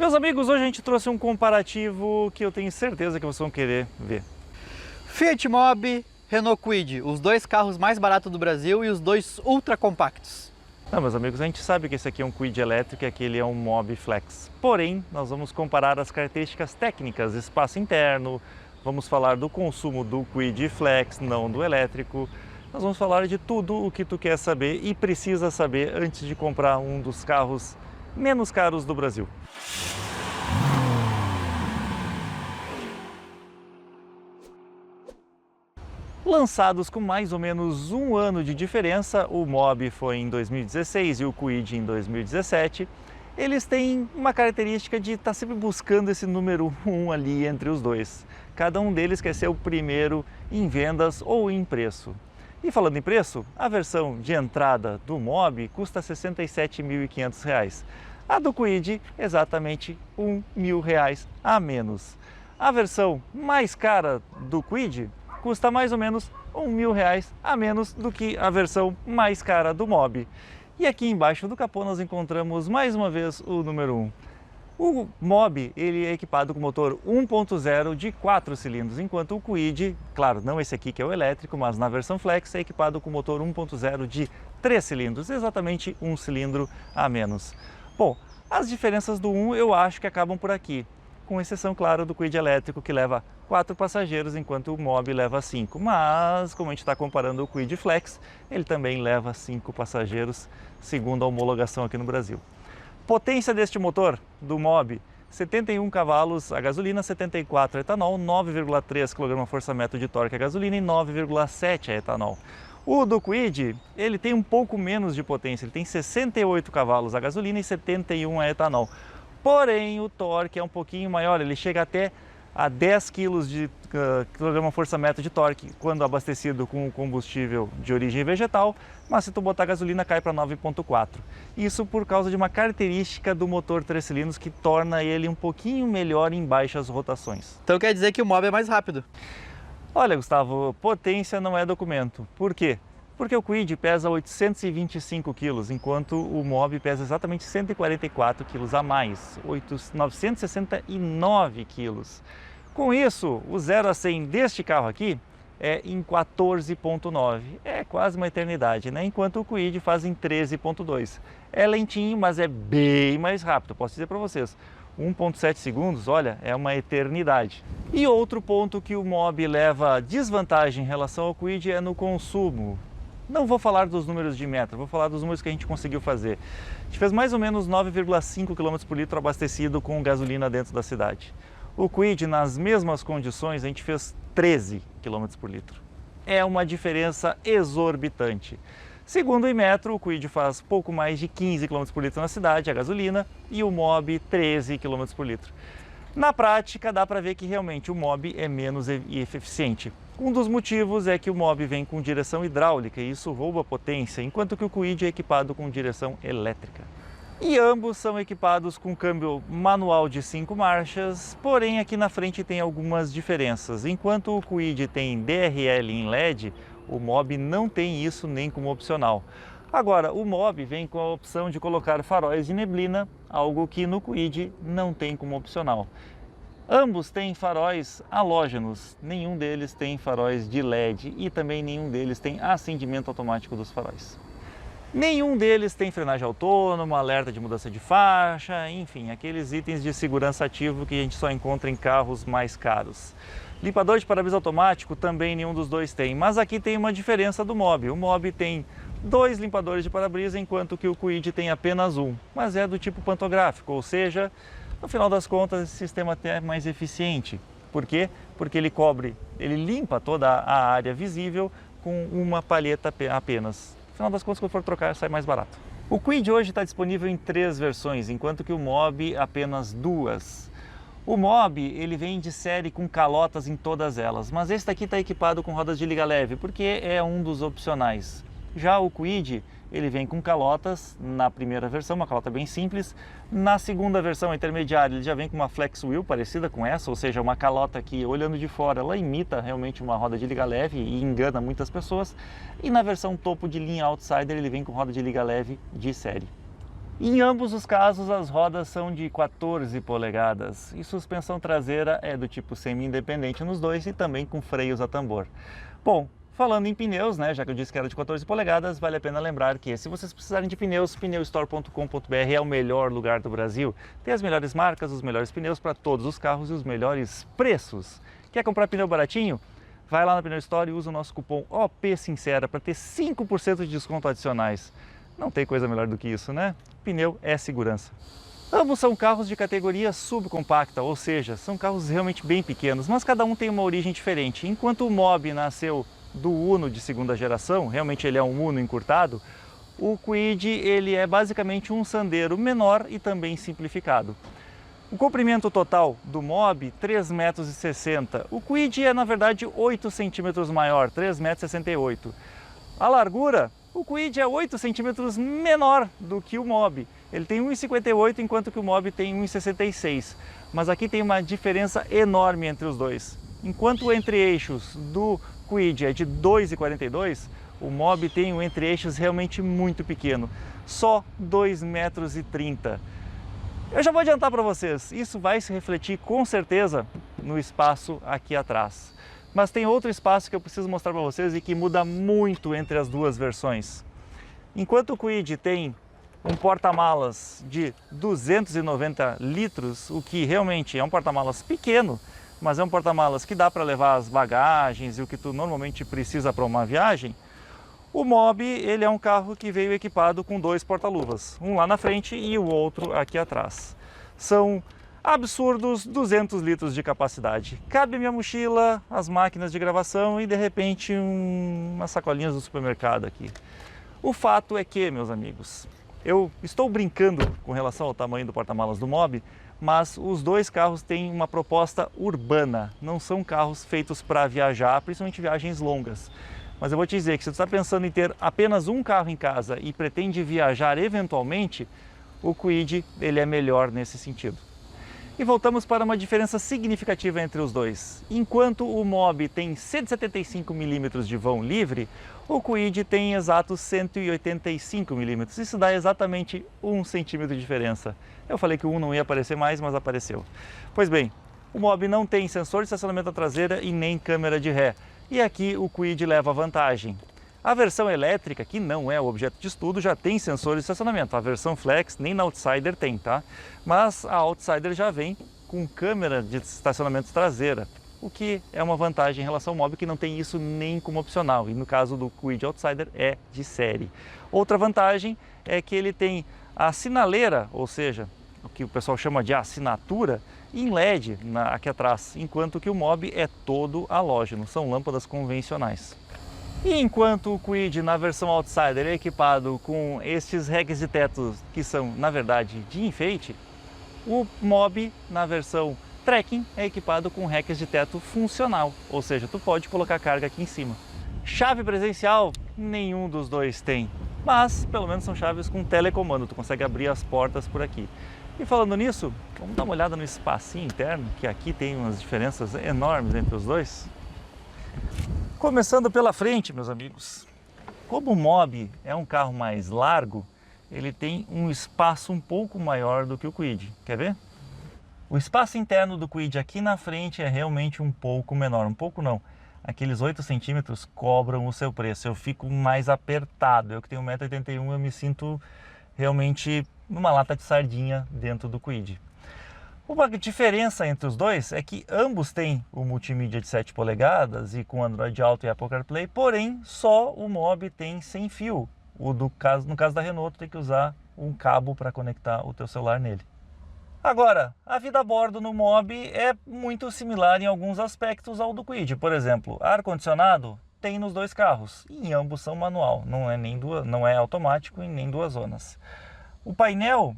Meus amigos, hoje a gente trouxe um comparativo que eu tenho certeza que vocês vão querer ver. Fiat Mobi, Renault Kwid, os dois carros mais baratos do Brasil e os dois ultra compactos. Não, meus amigos, a gente sabe que esse aqui é um Kwid elétrico e aquele é um Mobi Flex. Porém, nós vamos comparar as características técnicas, espaço interno, vamos falar do consumo do Kwid Flex, não do elétrico. Nós vamos falar de tudo o que tu quer saber e precisa saber antes de comprar um dos carros menos caros do Brasil. Lançados com mais ou menos um ano de diferença, o Mobi foi em 2016 e o Kwid em 2017, eles têm uma característica de estar sempre buscando esse número 1 ali entre os dois. Cada um deles quer ser o primeiro em vendas ou em preço. E falando em preço, a versão de entrada do Mobi custa R$ 67.500. A do Kwid, exatamente R$ 1.000 a menos. A versão mais cara do Kwid custa mais ou menos R$ 1.000 a menos do que a versão mais cara do Mobi. E aqui embaixo do capô nós encontramos mais uma vez o número 1. O Mobi ele é equipado com motor 1.0 de 4 cilindros, enquanto o Kwid, claro, não esse aqui que é o elétrico, mas na versão Flex é equipado com motor 1.0 de 3 cilindros, exatamente um cilindro a menos. Bom, as diferenças do 1 eu acho que acabam por aqui, com exceção, claro, do Kwid elétrico que leva 4 passageiros, enquanto o Mobi leva 5. Mas, como a gente está comparando o Kwid Flex, ele também leva 5 passageiros, segundo a homologação aqui no Brasil. Potência deste motor, do Mobi, 71 cavalos a gasolina, 74 a etanol, 9,3 kgfm de torque a gasolina e 9,7 a etanol. O do Kwid, ele tem um pouco menos de potência, ele tem 68 cavalos a gasolina e 71 a etanol. Porém, o torque é um pouquinho maior, ele chega até a 10 kg de kgfm de torque quando abastecido com combustível de origem vegetal, mas se tu botar gasolina cai para 9,4. Isso por causa de uma característica do motor 3 cilindros que torna ele um pouquinho melhor em baixas rotações. Então quer dizer que o Mobi é mais rápido? Olha, Gustavo, potência não é documento. Por quê? Porque o Kwid pesa 825 kg, enquanto o Mobi pesa exatamente 144 kg a mais, 969 kg. Com isso, o 0 a 100 deste carro aqui é em 14,9. É quase uma eternidade, né? Enquanto o Kwid faz em 13,2. É lentinho, mas é bem mais rápido, posso dizer para vocês. 1,7 segundos, olha, é uma eternidade. E outro ponto que o Mobi leva desvantagem em relação ao Kwid é no consumo. Não vou falar dos números de metro, vou falar dos números que a gente conseguiu fazer. A gente fez mais ou menos 9,5 km por litro abastecido com gasolina dentro da cidade. O Kwid, nas mesmas condições, a gente fez 13 km por litro. É uma diferença exorbitante. Segundo o Inmetro, o Kwid faz pouco mais de 15 km por litro na cidade, a gasolina, e o Mobi 13 km por litro. Na prática, dá para ver que realmente o Mobi é menos eficiente. Um dos motivos é que o Mobi vem com direção hidráulica e isso rouba potência, enquanto que o Kwid é equipado com direção elétrica. E ambos são equipados com câmbio manual de 5 marchas, porém aqui na frente tem algumas diferenças. Enquanto o Kwid tem DRL em LED, o Mobi não tem isso nem como opcional. Agora, o Mobi vem com a opção de colocar faróis de neblina, algo que no Kwid não tem como opcional. Ambos têm faróis halógenos, nenhum deles tem faróis de LED e também nenhum deles tem acendimento automático dos faróis. Nenhum deles tem frenagem autônoma, alerta de mudança de faixa, enfim, aqueles itens de segurança ativo que a gente só encontra em carros mais caros. Limpador de para-brisa automático também nenhum dos dois tem, mas aqui tem uma diferença do Mobi. O Mobi tem 2 limpadores de para-brisa, enquanto que o Kwid tem apenas um, mas é do tipo pantográfico, ou seja, no final das contas esse sistema até é mais eficiente. Por quê? Porque ele limpa toda a área visível com uma palheta apenas. No final das contas, quando for trocar, sai mais barato. O Kwid hoje está disponível em 3 versões, enquanto que o Mobi apenas 2. O Mobi ele vem de série com calotas em todas elas, mas esse daqui está equipado com rodas de liga leve, porque é um dos opcionais. Já o Kwid ele vem com calotas na primeira versão, uma calota bem simples. Na segunda versão intermediária ele já vem com uma flex wheel parecida com essa, ou seja, uma calota que olhando de fora ela imita realmente uma roda de liga leve e engana muitas pessoas. E na versão topo de linha Outsider ele vem com roda de liga leve de série. Em ambos os casos, as rodas são de 14 polegadas e suspensão traseira é do tipo semi-independente nos dois e também com freios a tambor. Bom, falando em pneus, né, já que eu disse que era de 14 polegadas, vale a pena lembrar que se vocês precisarem de pneus, pneustore.com.br é o melhor lugar do Brasil. Tem as melhores marcas, os melhores pneus para todos os carros e os melhores preços. Quer comprar pneu baratinho? Vai lá na Pneu Store e usa o nosso cupom OPSINCERA para ter 5% de desconto adicionais. Não tem coisa melhor do que isso, né? Pneu é segurança. Ambos são carros de categoria subcompacta, ou seja, são carros realmente bem pequenos, mas cada um tem uma origem diferente. Enquanto o Mobi nasceu do Uno de segunda geração, realmente ele é um Uno encurtado, o Kwid ele é basicamente um Sandero menor e também simplificado. O comprimento total do Mobi, 3,60 metros. O Kwid é, na verdade, 8 centímetros maior, 3,68 metros. A largura, o Kwid é 8 centímetros menor do que o Mobi. Ele tem 1,58 enquanto que o Mobi tem 1,66. Mas aqui tem uma diferença enorme entre os dois. Enquanto o entre-eixos do Kwid é de 2,42, o Mobi tem um entre-eixos realmente muito pequeno, só 2,30 metros. Eu já vou adiantar para vocês, isso vai se refletir com certeza no espaço aqui atrás. Mas tem outro espaço que eu preciso mostrar para vocês e que muda muito entre as duas versões. Enquanto o Kwid tem um porta-malas de 290 litros, o que realmente é um porta-malas pequeno, mas é um porta-malas que dá para levar as bagagens e o que tu normalmente precisa para uma viagem, o Mobi ele é um carro que veio equipado com 2 porta-luvas, um lá na frente e o outro aqui atrás. São absurdos 200 litros de capacidade. Cabe a minha mochila, as máquinas de gravação e de repente umas sacolinhas do supermercado aqui. O fato é que, meus amigos, eu estou brincando com relação ao tamanho do porta-malas do Mobi, mas os dois carros têm uma proposta urbana, não são carros feitos para viajar, principalmente viagens longas. Mas eu vou te dizer que se você está pensando em ter apenas um carro em casa e pretende viajar eventualmente, o Kwid ele é melhor nesse sentido. E voltamos para uma diferença significativa entre os dois. Enquanto o Mobi tem 175 mm de vão livre, o Kwid tem exatos 185 mm. Isso dá exatamente 1 centímetro de diferença. Eu falei que o 1 não ia aparecer mais, mas apareceu. Pois bem, o Mobi não tem sensor de estacionamento traseira e nem câmera de ré. E aqui o Kwid leva vantagem. A versão elétrica, que não é o objeto de estudo, já tem sensor de estacionamento. A versão Flex nem na Outsider tem, tá? Mas a Outsider já vem com câmera de estacionamento traseira, o que é uma vantagem em relação ao Mobi, que não tem isso nem como opcional. E no caso do Kwid Outsider é de série. Outra vantagem é que ele tem a sinaleira, ou seja, o que o pessoal chama de assinatura, em LED aqui atrás, enquanto que o Mobi é todo halógeno, são lâmpadas convencionais. E enquanto o Kwid na versão Outsider é equipado com estes racks de teto que são, na verdade, de enfeite, o Mobi na versão Trekking é equipado com racks de teto funcional, ou seja, tu pode colocar carga aqui em cima. Chave presencial, nenhum dos dois tem, mas pelo menos são chaves com telecomando, tu consegue abrir as portas por aqui. E falando nisso, vamos dar uma olhada no espacinho interno, que aqui tem umas diferenças enormes entre os dois. Começando pela frente, meus amigos. Como o Mobi é um carro mais largo, ele tem um espaço um pouco maior do que o Kwid. Quer ver? O espaço interno do Kwid aqui na frente é realmente um pouco menor. Um pouco não. Aqueles 8 centímetros cobram o seu preço. Eu fico mais apertado. Eu que tenho 1,81 m, eu me sinto realmente numa lata de sardinha dentro do Kwid. Uma diferença entre os dois é que ambos têm o multimídia de 7 polegadas e com Android Auto e Apple CarPlay, porém só o Mobi tem sem fio. No caso da Renault, tu tem que usar um cabo para conectar o teu celular nele. Agora, a vida a bordo no Mobi é muito similar em alguns aspectos ao do Kwid. Por exemplo, ar-condicionado tem nos dois carros e em ambos são manual, não é automático e nem 2 zonas. O painel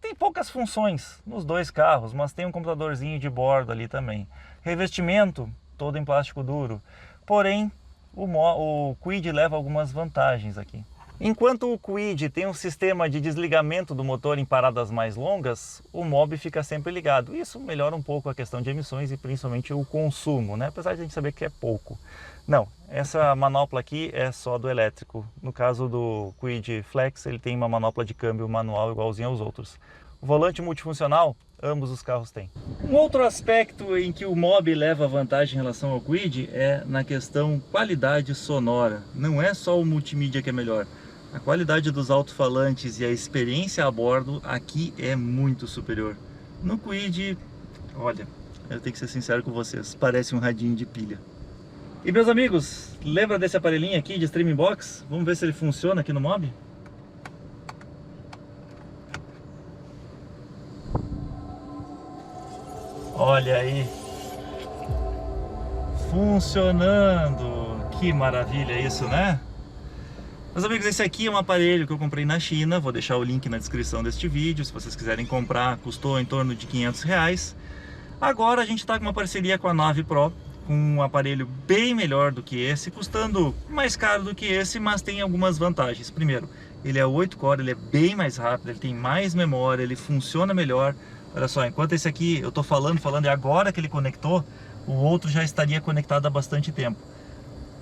tem poucas funções nos dois carros, mas tem um computadorzinho de bordo ali também. Revestimento todo em plástico duro, porém o Kwid leva algumas vantagens aqui. Enquanto o Kwid tem um sistema de desligamento do motor em paradas mais longas, o Mobi fica sempre ligado. Isso melhora um pouco a questão de emissões e principalmente o consumo, né? Apesar de a gente saber que é pouco. Não, essa manopla aqui é só do elétrico. No caso do Kwid Flex, ele tem uma manopla de câmbio manual igualzinha aos outros. O volante multifuncional, ambos os carros têm. Um outro aspecto em que o Mobi leva vantagem em relação ao Kwid é na questão qualidade sonora. Não é só o multimídia que é melhor. A qualidade dos alto-falantes e a experiência a bordo aqui é muito superior. No Kwid, olha, eu tenho que ser sincero com vocês, parece um radinho de pilha. E meus amigos, lembra desse aparelhinho aqui de Streaming Box? Vamos ver se ele funciona aqui no Mobi? Olha aí, funcionando, que maravilha isso, né? Meus amigos, esse aqui é um aparelho que eu comprei na China, vou deixar o link na descrição deste vídeo, se vocês quiserem comprar, custou em torno de R$500. Agora a gente está com uma parceria com a Navi Pro, com um aparelho bem melhor do que esse, custando mais caro do que esse, mas tem algumas vantagens. Primeiro, ele é 8-core, ele é bem mais rápido, ele tem mais memória, ele funciona melhor. Olha só, enquanto esse aqui eu tô falando e agora que ele conectou, o outro já estaria conectado há bastante tempo.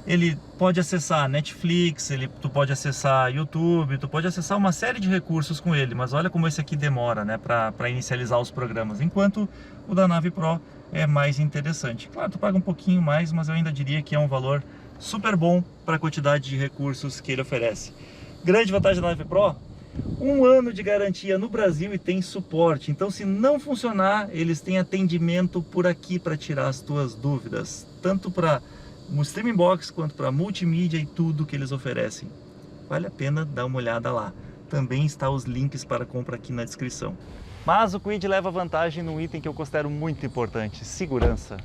Ele pode acessar Netflix, tu pode acessar YouTube, tu pode acessar uma série de recursos com ele, mas olha como esse aqui demora, né, para inicializar os programas, enquanto o da Navi Pro é mais interessante. Claro, tu paga um pouquinho mais, mas eu ainda diria que é um valor super bom para a quantidade de recursos que ele oferece. Grande vantagem da Navi Pro: 1 ano de garantia no Brasil e tem suporte. Então, se não funcionar, eles têm atendimento por aqui para tirar as tuas dúvidas, tanto para o Streaming Box quanto para multimídia e tudo que eles oferecem. Vale a pena dar uma olhada lá. Também está os links para compra aqui na descrição. Mas o Kwid leva vantagem num item que eu considero muito importante: segurança.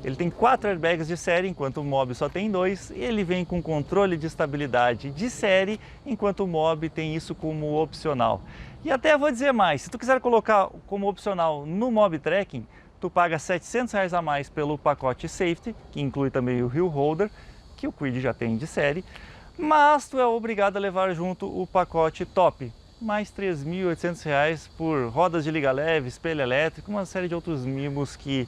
Ele tem 4 airbags de série, enquanto o Mobi só tem 2, e ele vem com controle de estabilidade de série, enquanto o Mobi tem isso como opcional. E até vou dizer mais, se tu quiser colocar como opcional no Mobi Tracking, tu paga R$700 a mais pelo pacote Safety, que inclui também o Hill Holder, que o Kwid já tem de série, mas tu é obrigado a levar junto o pacote Top, mais R$3.800 por rodas de liga leve, espelho elétrico, uma série de outros mimos que,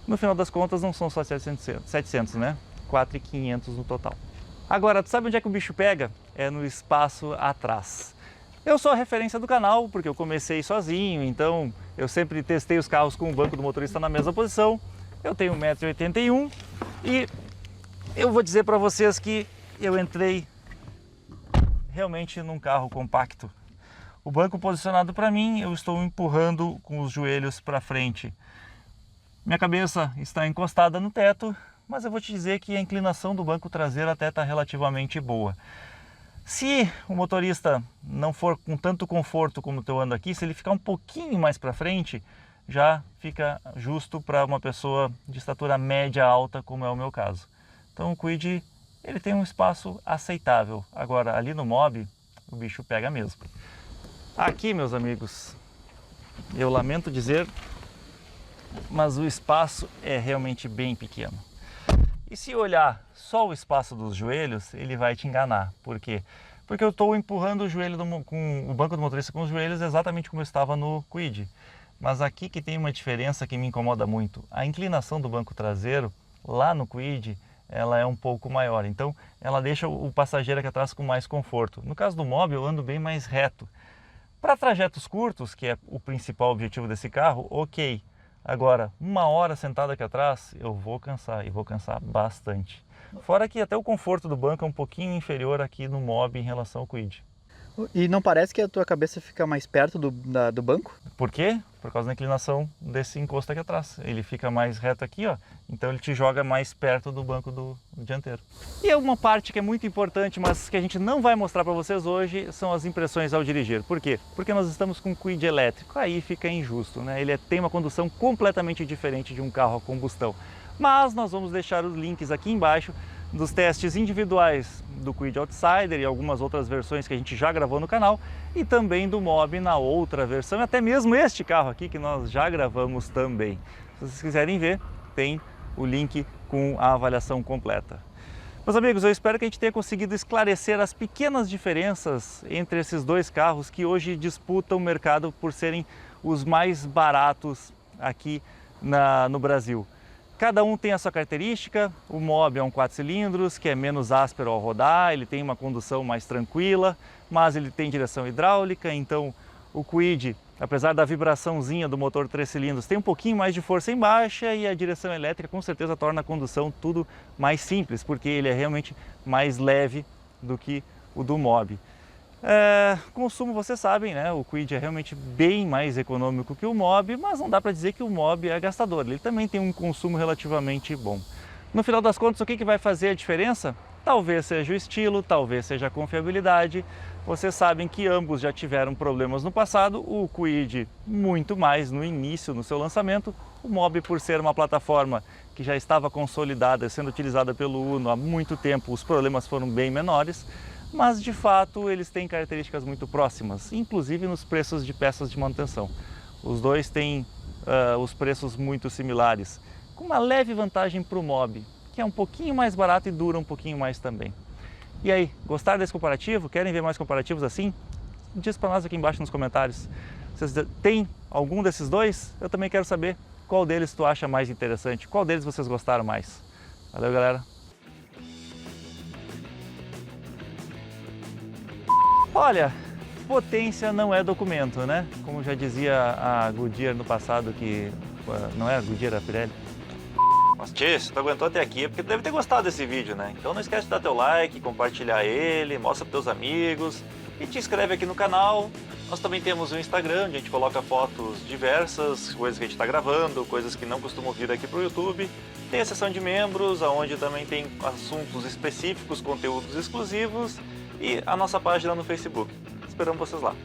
no final das contas, não são só 700, né? 4.500 no total. Agora, tu sabe onde é que o bicho pega? É no espaço atrás. Eu sou a referência do canal, porque eu comecei sozinho, então eu sempre testei os carros com o banco do motorista na mesma posição. Eu tenho 1,81 m e eu vou dizer para vocês que eu entrei realmente num carro compacto. O banco posicionado para mim, eu estou empurrando com os joelhos para frente. Minha cabeça está encostada no teto, mas eu vou te dizer que a inclinação do banco traseiro até está relativamente boa. Se o motorista não for com tanto conforto como eu ando aqui, se ele ficar um pouquinho mais para frente, já fica justo para uma pessoa de estatura média alta, como é o meu caso. Então o Kwid, ele tem um espaço aceitável. Agora, ali no Mobi, o bicho pega mesmo. Aqui, meus amigos, eu lamento dizer, mas o espaço é realmente bem pequeno. E se olhar só o espaço dos joelhos, ele vai te enganar. Por quê? Porque eu estou empurrando o joelho com o banco do motorista com os joelhos exatamente como eu estava no Kwid. Mas aqui que tem uma diferença que me incomoda muito. A inclinação do banco traseiro, lá no Kwid, ela é um pouco maior. Então, ela deixa o passageiro aqui atrás com mais conforto. No caso do Mobi, eu ando bem mais reto. Para trajetos curtos, que é o principal objetivo desse carro, ok. Agora, 1 hora sentado aqui atrás, eu vou cansar, e vou cansar bastante. Fora que até o conforto do banco é um pouquinho inferior aqui no Mobi em relação ao Kwid. E não parece que a tua cabeça fica mais perto do banco? Por quê? Por causa da inclinação desse encosto aqui atrás. Ele fica mais reto aqui, ó. Então ele te joga mais perto do banco do dianteiro. E uma parte que é muito importante, mas que a gente não vai mostrar para vocês hoje, são as impressões ao dirigir. Por quê? Porque nós estamos com um Kwid elétrico. Aí fica injusto, né? Ele tem uma condução completamente diferente de um carro a combustão. Mas nós vamos deixar os links aqui embaixo dos testes individuais do Kwid Outsider e algumas outras versões que a gente já gravou no canal, e também do Mobi na outra versão, e até mesmo este carro aqui que nós já gravamos também. Se vocês quiserem ver, tem o link com a avaliação completa. Meus amigos, eu espero que a gente tenha conseguido esclarecer as pequenas diferenças entre esses dois carros que hoje disputam o mercado por serem os mais baratos aqui no Brasil. Cada um tem a sua característica. O Mobi é um 4 cilindros, que é menos áspero ao rodar, ele tem uma condução mais tranquila, mas ele tem direção hidráulica, então o Kwid, apesar da vibraçãozinha do motor 3 cilindros, tem um pouquinho mais de força em baixa, e a direção elétrica com certeza torna a condução tudo mais simples, porque ele é realmente mais leve do que o do Mobi. Consumo, vocês sabem, né? O Kwid é realmente bem mais econômico que o Mobi, mas não dá para dizer que o Mobi é gastador, ele também tem um consumo relativamente bom. No final das contas, o que vai fazer a diferença? Talvez seja o estilo, talvez seja a confiabilidade. Vocês sabem que ambos já tiveram problemas no passado, o Kwid muito mais no início, no seu lançamento, o Mobi, por ser uma plataforma que já estava consolidada, sendo utilizada pelo Uno há muito tempo, os problemas foram bem menores, mas de fato eles têm características muito próximas, inclusive nos preços de peças de manutenção. Os dois têm os preços muito similares, com uma leve vantagem para o Mobi, que é um pouquinho mais barato e dura um pouquinho mais também. E aí, gostaram desse comparativo? Querem ver mais comparativos assim? Diz para nós aqui embaixo nos comentários. Vocês têm algum desses dois? Eu também quero saber qual deles tu acha mais interessante, qual deles vocês gostaram mais. Valeu, galera! Olha, potência não é documento, né? Como já dizia a Goodyear no passado, que não é a Goodyear, a Pirelli. Mas tchê, se tu aguentou até aqui é porque tu deve ter gostado desse vídeo, né? Então não esquece de dar teu like, compartilhar ele, mostra para teus amigos e te inscreve aqui no canal. Nós também temos o Instagram, onde a gente coloca fotos diversas, coisas que a gente está gravando, coisas que não costumam vir aqui para o YouTube. Tem a seção de membros, onde também tem assuntos específicos, conteúdos exclusivos, e a nossa página no Facebook. Esperamos vocês lá.